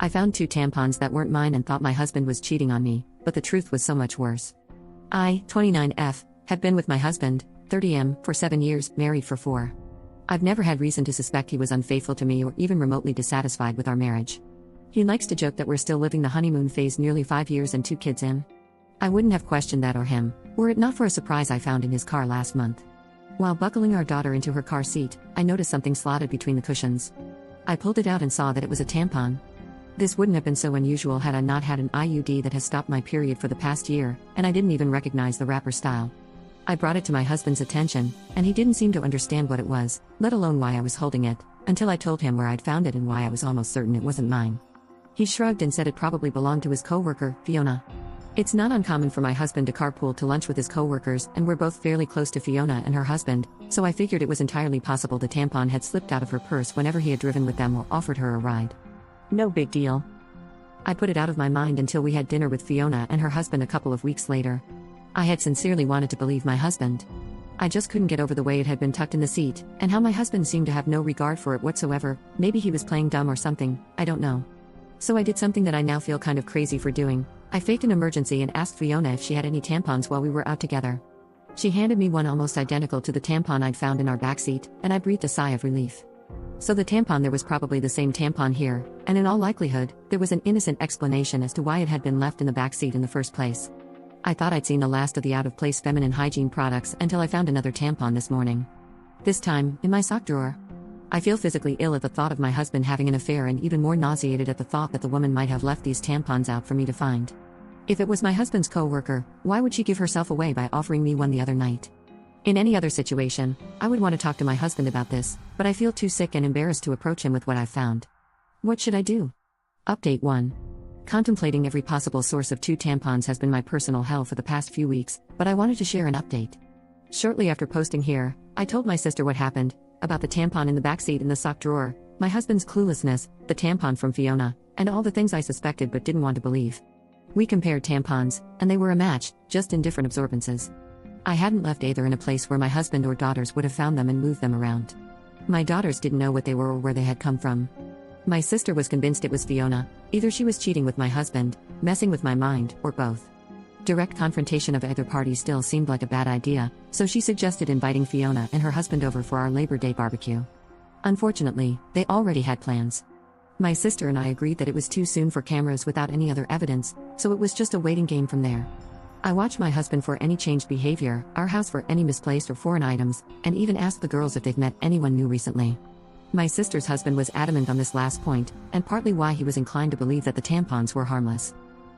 I found 2 tampons that weren't mine and thought my husband was cheating on me, but the truth was so much worse. I, 29F, have been with my husband, 30M, for 7 years, married for 4. I've never had reason to suspect he was unfaithful to me or even remotely dissatisfied with our marriage. He likes to joke that we're still living the honeymoon phase nearly 5 years and 2 kids in. I wouldn't have questioned that or him, were it not for a surprise I found in his car last month. While buckling our daughter into her car seat, I noticed something slotted between the cushions. I pulled it out and saw that it was a tampon. This wouldn't have been so unusual had I not had an IUD that has stopped my period for the past year, and I didn't even recognize the wrapper style. I brought it to my husband's attention, and he didn't seem to understand what it was, let alone why I was holding it, until I told him where I'd found it and why I was almost certain it wasn't mine. He shrugged and said it probably belonged to his coworker, Fiona. It's not uncommon for my husband to carpool to lunch with his coworkers, and we're both fairly close to Fiona and her husband, so I figured it was entirely possible the tampon had slipped out of her purse whenever he had driven with them or offered her a ride. No big deal. I put it out of my mind until we had dinner with Fiona and her husband a couple of weeks later. I had sincerely wanted to believe my husband. I just couldn't get over the way it had been tucked in the seat, and how my husband seemed to have no regard for it whatsoever. Maybe he was playing dumb or something, I don't know. So I did something that I now feel kind of crazy for doing. I faked an emergency and asked Fiona if she had any tampons while we were out together. She handed me one almost identical to the tampon I'd found in our backseat, and I breathed a sigh of relief. So the tampon, there was probably the same tampon here, and in all likelihood, there was an innocent explanation as to why it had been left in the backseat in the first place. I thought I'd seen the last of the out-of-place feminine hygiene products until I found another tampon this morning. This time, in my sock drawer. I feel physically ill at the thought of my husband having an affair and even more nauseated at the thought that the woman might have left these tampons out for me to find. If it was my husband's co-worker, why would she give herself away by offering me one the other night? In any other situation, I would want to talk to my husband about this, but I feel too sick and embarrassed to approach him with what I've found. What should I do? Update 1. Contemplating every possible source of 2 tampons has been my personal hell for the past few weeks, but I wanted to share an update. Shortly after posting here, I told my sister what happened, about the tampon in the backseat in the sock drawer, my husband's cluelessness, the tampon from Fiona, and all the things I suspected but didn't want to believe. We compared tampons, and they were a match, just in different absorbences. I hadn't left either in a place where my husband or daughters would have found them and moved them around. My daughters didn't know what they were or where they had come from. My sister was convinced it was Fiona. Either she was cheating with my husband, messing with my mind, or both. Direct confrontation of either party still seemed like a bad idea, so she suggested inviting Fiona and her husband over for our Labor Day barbecue. Unfortunately, they already had plans. My sister and I agreed that it was too soon for cameras without any other evidence, so it was just a waiting game from there. I watched my husband for any changed behavior, our house for any misplaced or foreign items, and even asked the girls if they've met anyone new recently. My sister's husband was adamant on this last point, and partly why he was inclined to believe that the tampons were harmless.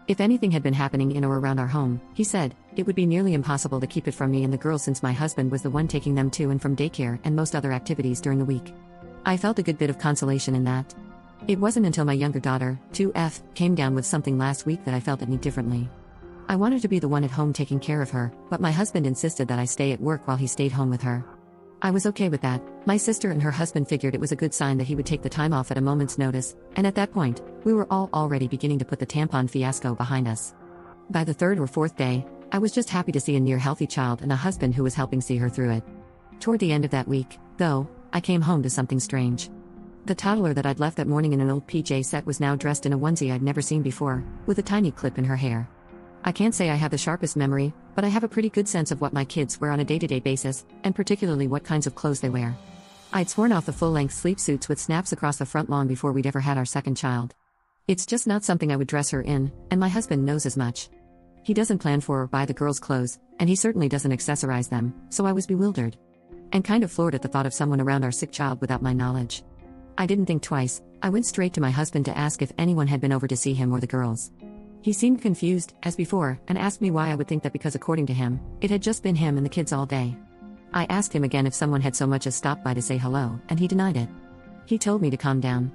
If anything had been happening in or around our home, he said, it would be nearly impossible to keep it from me and the girls since my husband was the one taking them to and from daycare and most other activities during the week. I felt a good bit of consolation in that. It wasn't until my younger daughter, 2F, came down with something last week that I felt any differently. I wanted to be the one at home taking care of her, but my husband insisted that I stay at work while he stayed home with her. I was okay with that. My sister and her husband figured it was a good sign that he would take the time off at a moment's notice, and at that point, we were all already beginning to put the tampon fiasco behind us. By the 3rd or 4th day, I was just happy to see a near-healthy child and a husband who was helping see her through it. Toward the end of that week, though, I came home to something strange. The toddler that I'd left that morning in an old PJ set was now dressed in a onesie I'd never seen before, with a tiny clip in her hair. I can't say I have the sharpest memory, but I have a pretty good sense of what my kids wear on a day-to-day basis, and particularly what kinds of clothes they wear. I'd sworn off the full-length sleep suits with snaps across the front long before we'd ever had our second child. It's just not something I would dress her in, and my husband knows as much. He doesn't plan for or buy the girls' clothes, and he certainly doesn't accessorize them, so I was bewildered. And kind of floored at the thought of someone around our sick child without my knowledge. I didn't think twice. I went straight to my husband to ask if anyone had been over to see him or the girls. He seemed confused, as before, and asked me why I would think that because according to him, it had just been him and the kids all day. I asked him again if someone had so much as stopped by to say hello, and he denied it. He told me to calm down.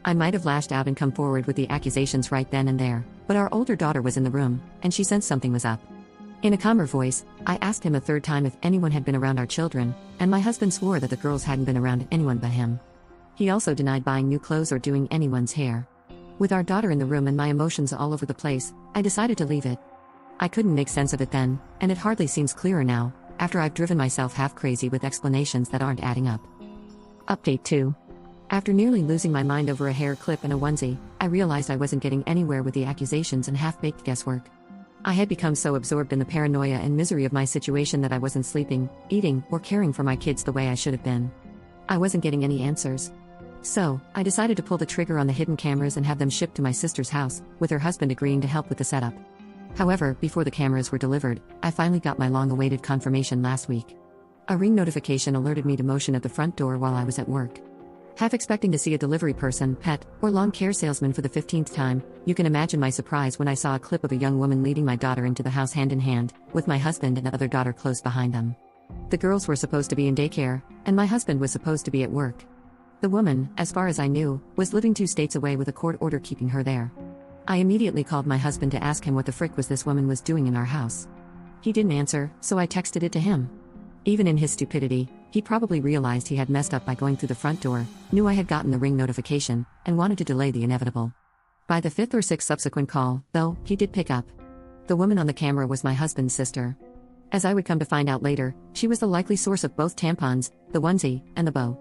I might have lashed out and come forward with the accusations right then and there, but our older daughter was in the room, and she sensed something was up. In a calmer voice, I asked him a 3rd time if anyone had been around our children, and my husband swore that the girls hadn't been around anyone but him. He also denied buying new clothes or doing anyone's hair. With our daughter in the room and my emotions all over the place, I decided to leave it. I couldn't make sense of it then, and it hardly seems clearer now, after I've driven myself half crazy with explanations that aren't adding up. Update 2. After nearly losing my mind over a hair clip and a onesie, I realized I wasn't getting anywhere with the accusations and half-baked guesswork. I had become so absorbed in the paranoia and misery of my situation that I wasn't sleeping, eating, or caring for my kids the way I should have been. I wasn't getting any answers. So, I decided to pull the trigger on the hidden cameras and have them shipped to my sister's house, with her husband agreeing to help with the setup. However, before the cameras were delivered, I finally got my long-awaited confirmation last week. A ring notification alerted me to motion at the front door while I was at work. Half expecting to see a delivery person, pet, or lawn care salesman for the 15th time, you can imagine my surprise when I saw a clip of a young woman leading my daughter into the house hand in hand, with my husband and the other daughter close behind them. The girls were supposed to be in daycare, and my husband was supposed to be at work. The woman, as far as I knew, was living 2 states away with a court order keeping her there. I immediately called my husband to ask him what the frick was this woman was doing in our house. He didn't answer, so I texted it to him. Even in his stupidity, he probably realized he had messed up by going through the front door, knew I had gotten the ring notification, and wanted to delay the inevitable. By the 5th or 6th subsequent call, though, he did pick up. The woman on the camera was my husband's sister. As I would come to find out later, she was the likely source of both tampons, the onesie, and the bow.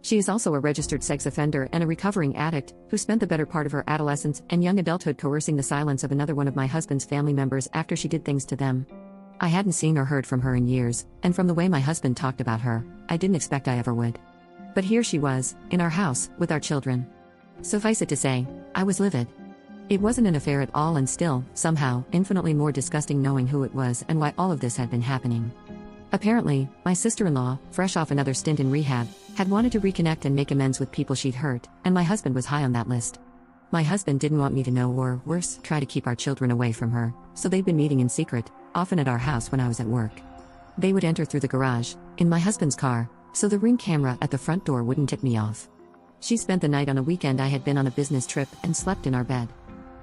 She is also a registered sex offender and a recovering addict, who spent the better part of her adolescence and young adulthood coercing the silence of another one of my husband's family members after she did things to them. I hadn't seen or heard from her in years, and from the way my husband talked about her, I didn't expect I ever would. But here she was, in our house, with our children. Suffice it to say, I was livid. It wasn't an affair at all, and still, somehow, infinitely more disgusting knowing who it was and why all of this had been happening. Apparently, my sister-in-law, fresh off another stint in rehab, had wanted to reconnect and make amends with people she'd hurt, and my husband was high on that list. My husband didn't want me to know, or, worse, try to keep our children away from her, so they'd been meeting in secret, often at our house when I was at work. They would enter through the garage, in my husband's car, so the ring camera at the front door wouldn't tip me off. She spent the night on a weekend I had been on a business trip and slept in our bed.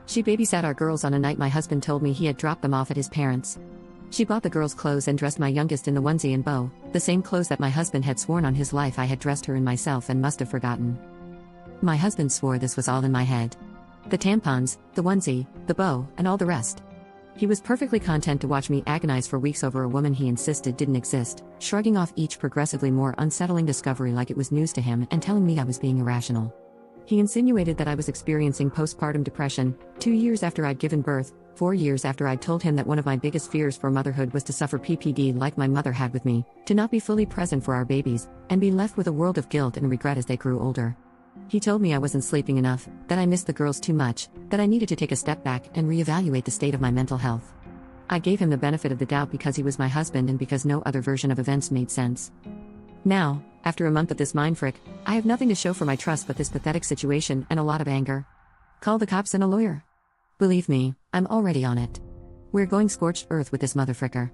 She babysat our girls on a night my husband told me he had dropped them off at his parents'. She bought the girls' clothes and dressed my youngest in the onesie and bow, the same clothes that my husband had sworn on his life I had dressed her in myself and must have forgotten. My husband swore this was all in my head. The tampons, the onesie, the bow, and all the rest. He was perfectly content to watch me agonize for weeks over a woman he insisted didn't exist, shrugging off each progressively more unsettling discovery like it was news to him and telling me I was being irrational. He insinuated that I was experiencing postpartum depression, 2 years after I'd given birth, 4 years after I'd told him that one of my biggest fears for motherhood was to suffer PPD like my mother had with me, to not be fully present for our babies, and be left with a world of guilt and regret as they grew older. He told me I wasn't sleeping enough, that I missed the girls too much, that I needed to take a step back and reevaluate the state of my mental health. I gave him the benefit of the doubt because he was my husband and because no other version of events made sense. Now, after a month of this mind frick, I have nothing to show for my trust but this pathetic situation and a lot of anger. Call the cops and a lawyer. Believe me, I'm already on it. We're going scorched earth with this motherfricker.